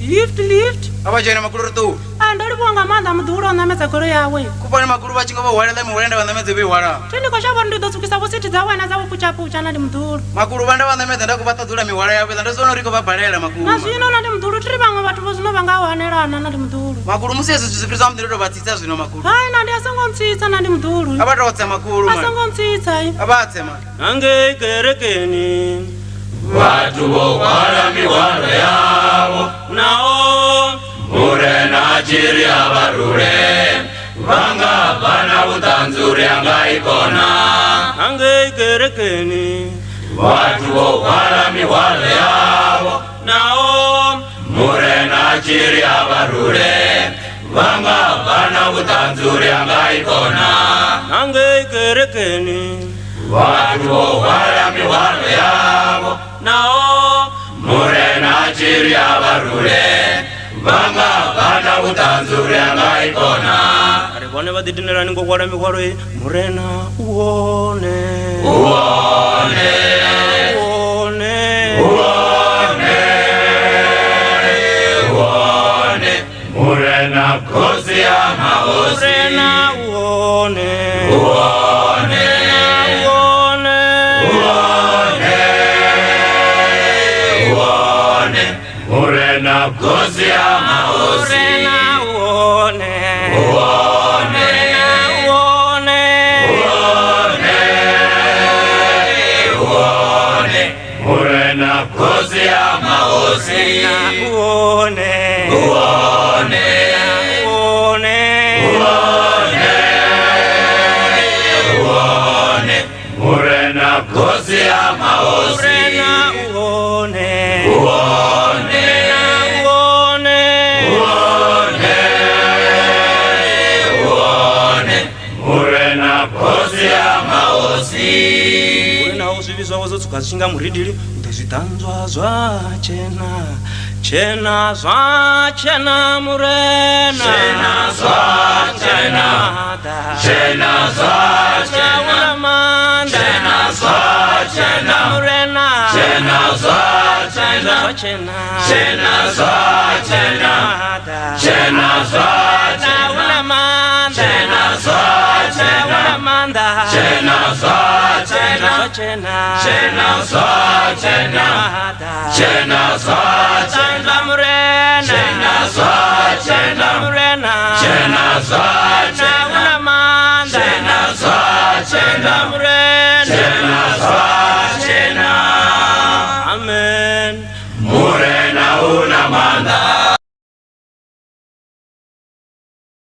lift abajena makuru tu andori bonga manda muduro na meza koro yawe kupana makuru bachinga bawala mulenda bana meze biwala tini ko shabo ndo tsukisa bositi za wana za kuchapucha na muduro makuru banda bana meze ndakubata dula miwala yawe ndo zono riko babalela makuru na zvino na muduro tiri bamwe bathu bozino banga wanelana na muduro makuru musese tuzipiriza muduro batsitsa zvino makuru hai na ndiasongo mtsitsa na muduro abatotsa makuru man asongo mtsitsa abatsema ange kerekeni watu bokwala miwalo yabo nao murena chiri abarure vanga bana butanzuri angaikona ange kerekeni watu bokwala miwalo yabo nao murena chiri abarure vanga bana butanzuri angaikona ange kerekeni watu bokwala miwalo yabo nao murena chiri abarure vanga bana butanzuri angaikona aribone badidinera ningo kwala mikwalo murena uone uone uone uone uone murena kozi ya maozi murena uone uone uone uone murena kozi ya maozi murena uone uone uone uone murena kozi ya maozi uone uone uone uone murena kozi ya maozi murena uone uone uone uone murena kozi ya maozi murena uzivizwa wazotsuka zichinga muridiri ndezvitanzwa zvachena chena zvachena murena chena zvachena chena zvachena manda chena zvachena murena chena zvachena chena chena zvachena chena zvachena manda chena zvachena manda chena zvachena chena chena zvachena chena zvachena murena